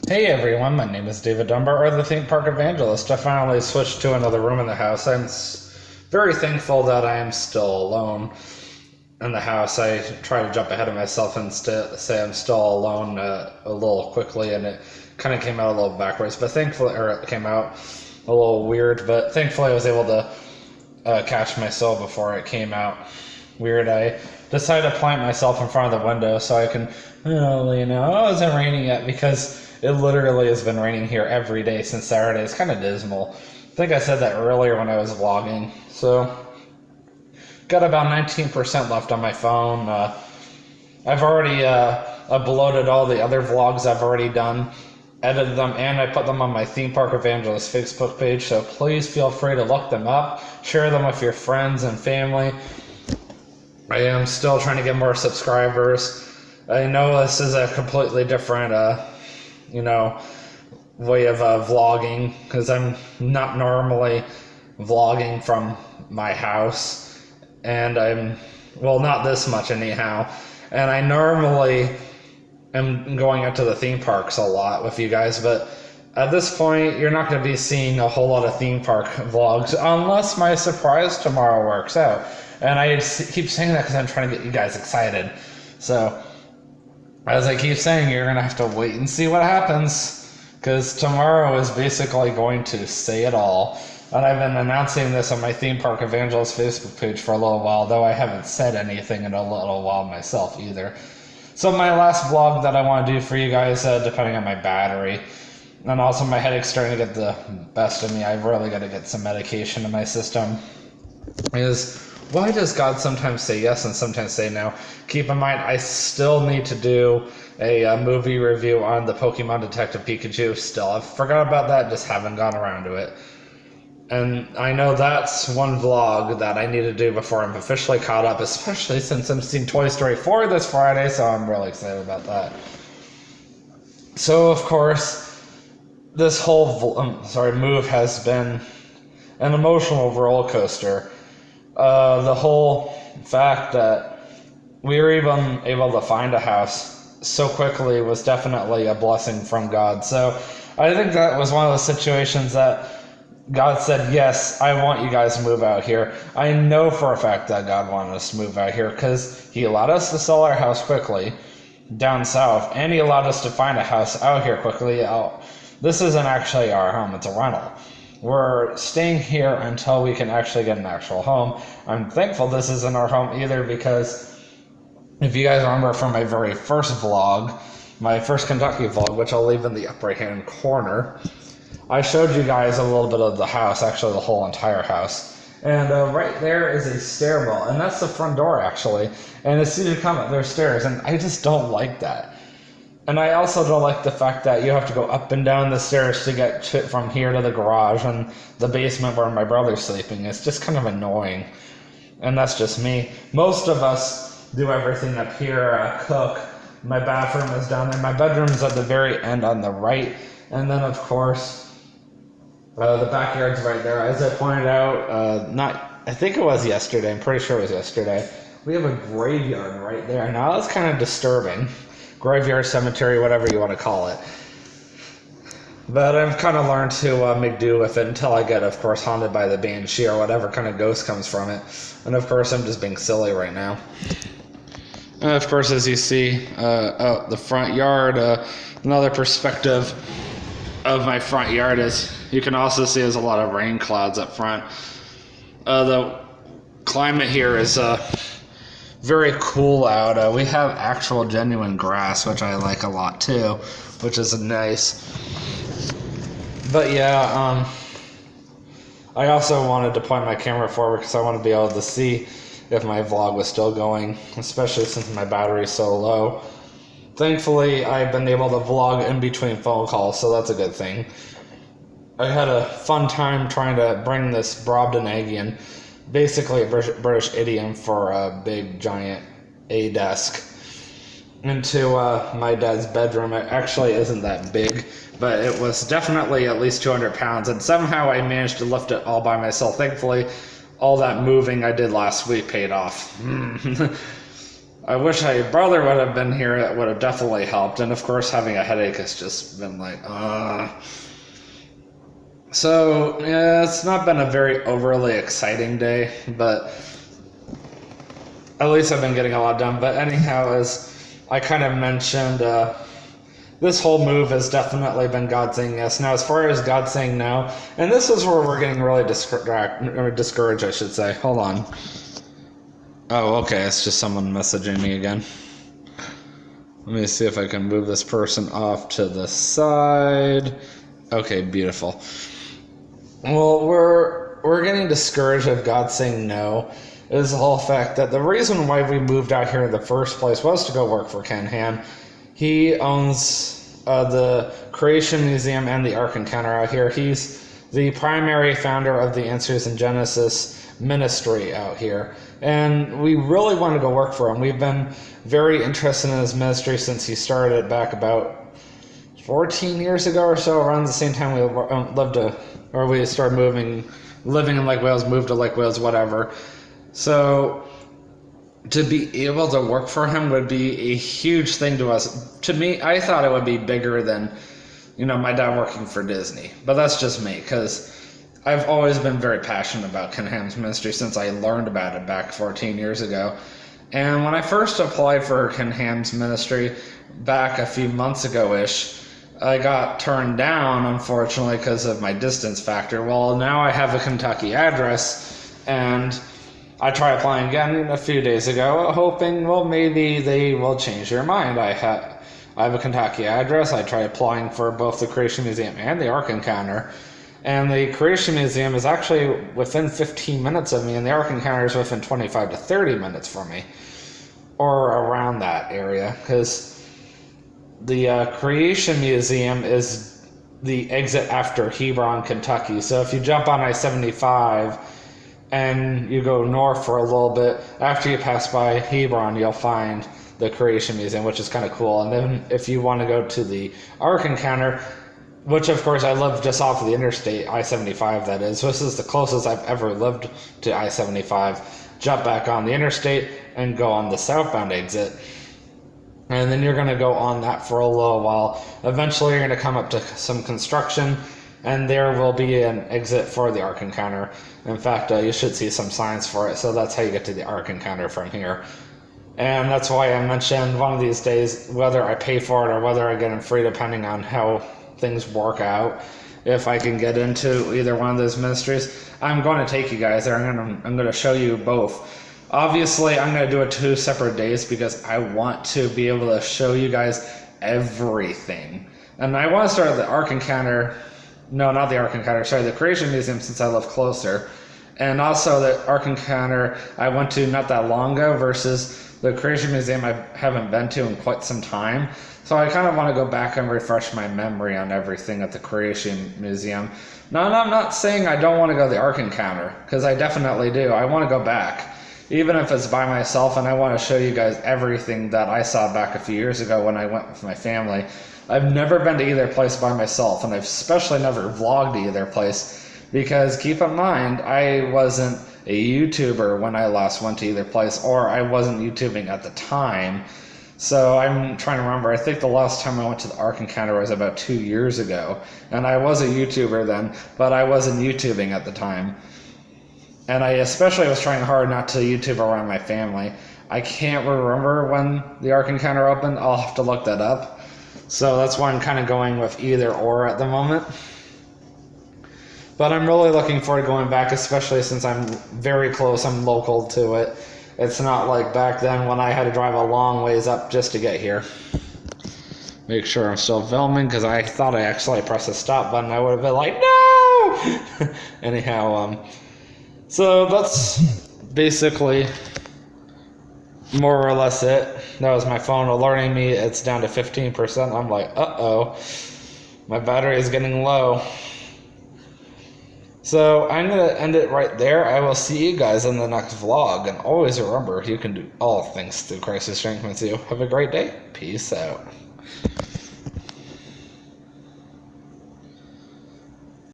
Hey everyone, my name is David Dunbar, or the Theme Park Evangelist. I finally switched to another room in the house. I'm very thankful that I am still alone in the house. I try to jump ahead of myself and say I'm still alone a little quickly, and it kind of came out a little backwards, but thankfully, or it came out a little weird, but thankfully I was able to catch my soul before it came out weird. I decided to plant myself in front of the window so I can, it wasn't raining yet because it literally has been raining here every day since Saturday. It's kind of dismal. I think I said that earlier when I was vlogging. So, got about 19% left on my phone. I've already uploaded all the other vlogs I've already done, edited them, and I put them on my Theme Park Evangelist Facebook page, so please feel free to look them up, share them with your friends and family. I am still trying to get more subscribers. I know this is a completely different way of vlogging, because I'm not normally vlogging from my house, and not this much anyhow, and I normally am going out to the theme parks a lot with you guys, but at this point you're not going to be seeing a whole lot of theme park vlogs unless my surprise tomorrow works out, and I keep saying that because I'm trying to get you guys excited. So as I keep saying, you're going to have to wait and see what happens, because tomorrow is basically going to say it all. And I've been announcing this on my Theme Park Evangelist Facebook page for a little while, though I haven't said anything in a little while myself either. So my last vlog that I want to do for you guys, depending on my battery, and also my headache's starting to get the best of me, I've really got to get some medication in my system, is why does God sometimes say yes and sometimes say no? Keep in mind, I still need to do a movie review on the Pokemon Detective Pikachu still. I forgot about that, just haven't gone around to it. And I know that's one vlog that I need to do before I'm officially caught up, especially since I'm seeing Toy Story 4 this Friday, so I'm really excited about that. So, of course, this whole move has been an emotional roller coaster. The whole fact that we were even able to find a house so quickly was definitely a blessing from God. So I think that was one of those situations that God said, yes, I want you guys to move out here. I know for a fact that God wanted us to move out here because he allowed us to sell our house quickly down south, and he allowed us to find a house out here quickly. This isn't actually our home, it's a rental. We're staying here until we can actually get an actual home. I'm thankful this isn't our home either, because if you guys remember from my very first vlog, my first Kentucky vlog, which I'll leave in the upper right hand corner, I showed you guys a little bit of the house, actually the whole entire house. And right there is a stairwell, and that's the front door actually. And as soon as you come up, there's stairs, and I just don't like that. And I also don't like the fact that you have to go up and down the stairs to get from here to the garage and the basement where my brother's sleeping. It's just kind of annoying. And that's just me. Most of us do everything up here, cook. My bathroom is down there. My bedroom is at the very end on the right. And then, of course, the backyard's right there. As I pointed out, I think it was yesterday. I'm pretty sure it was yesterday. We have a graveyard right there. Now, that's kind of disturbing. Graveyard, cemetery, whatever you want to call it. But I've kind of learned to make do with it until I get, of course, haunted by the banshee or whatever kind of ghost comes from it. And of course, I'm just being silly right now. And of course, as you see, the front yard, another perspective of my front yard is, you can also see there's a lot of rain clouds up front. The climate here is very cool out. We have actual genuine grass, which I like a lot too, which is nice. But yeah, I also wanted to point my camera forward because I want to be able to see if my vlog was still going, especially since my battery is so low. Thankfully, I've been able to vlog in between phone calls, so that's a good thing. I had a fun time trying to bring this Brobdingnagian, basically a British idiom for a big giant A desk, into my dad's bedroom. It actually isn't that big, but it was definitely at least 200 pounds, and somehow I managed to lift it all by myself. Thankfully, all that moving I did last week paid off. I wish my brother would have been here. It would have definitely helped. And of course, having a headache has just been like, So, yeah, it's not been a very overly exciting day, but at least I've been getting a lot done. But anyhow, as I kind of mentioned, this whole move has definitely been God saying yes. Now, as far as God saying no, and this is where we're getting really discouraged, I should say. Hold on. Oh, okay, it's just someone messaging me again. Let me see if I can move this person off to the side. Okay, beautiful. Well, we're getting discouraged of God saying no. Is the whole fact that the reason why we moved out here in the first place was to go work for Ken Ham. He owns the Creation Museum and the Ark Encounter out here. He's the primary founder of the Answers in Genesis ministry out here. And we really want to go work for him. We've been very interested in his ministry since he started it back about 14 years ago or so, around the same time we started living in Lake Wales, moved to Lake Wales, whatever. So to be able to work for him would be a huge thing to us. To me, I thought it would be bigger than, my dad working for Disney. But that's just me, because I've always been very passionate about Ken Ham's ministry since I learned about it back 14 years ago. And when I first applied for Ken Ham's ministry back a few months ago-ish, I got turned down, unfortunately, because of my distance factor. Well, now I have a Kentucky address, and I tried applying again a few days ago, hoping, well, maybe they will change their mind. I have a Kentucky address. I tried applying for both the Creation Museum and the Ark Encounter. And the Creation Museum is actually within 15 minutes of me, and the Ark Encounter is within 25 to 30 minutes from me, or around that area, because the Creation Museum is the exit after Hebron, Kentucky. So if you jump on I-75 and you go north for a little bit, after you pass by Hebron, you'll find the Creation Museum, which is kind of cool. And then if you want to go to the Ark Encounter, which of course I live just off of the interstate, I-75 that is. This is the closest I've ever lived to I-75. Jump back on the interstate and go on the southbound exit. And then you're going to go on that for a little while. Eventually you're going to come up to some construction, and there will be an exit for the Ark Encounter. In fact, you should see some signs for it, so that's how you get to the Ark Encounter from here. And that's why I mentioned one of these days, whether I pay for it or whether I get it free, depending on how things work out, if I can get into either one of those ministries, I'm going to take you guys there. I'm going to show you both. Obviously, I'm going to do it 2 separate days because I want to be able to show you guys everything. And I want to start at the Ark Encounter. No, not the Ark Encounter. Sorry, the Creation Museum, since I live closer. And also the Ark Encounter I went to not that long ago versus the Creation Museum I haven't been to in quite some time. So I kind of want to go back and refresh my memory on everything at the Creation Museum. Now, I'm not saying I don't want to go to the Ark Encounter, because I definitely do. I want to go back, even if it's by myself, and I want to show you guys everything that I saw back a few years ago when I went with my family. I've never been to either place by myself, and I've especially never vlogged either place, because keep in mind, I wasn't a YouTuber when I last went to either place, or I wasn't YouTubing at the time. So I'm trying to remember, I think the last time I went to the Ark Encounter was about 2 years ago, and I was a YouTuber then, but I wasn't YouTubing at the time. And I especially was trying hard not to YouTube around my family. I can't remember when the Ark Encounter opened. I'll have to look that up. So that's why I'm kind of going with either or at the moment. But I'm really looking forward to going back, especially since I'm very close, I'm local to it. It's not like back then when I had to drive a long ways up just to get here. Make sure I'm still filming, because I thought I actually pressed the stop button. I would have been like, no! Anyhow, so that's basically more or less it. That was my phone alerting me it's down to 15%. I'm like, uh-oh, my battery is getting low. So I'm going to end it right there. I will see you guys in the next vlog. And always remember, you can do all things through Christ who strengthens you. Have a great day. Peace out.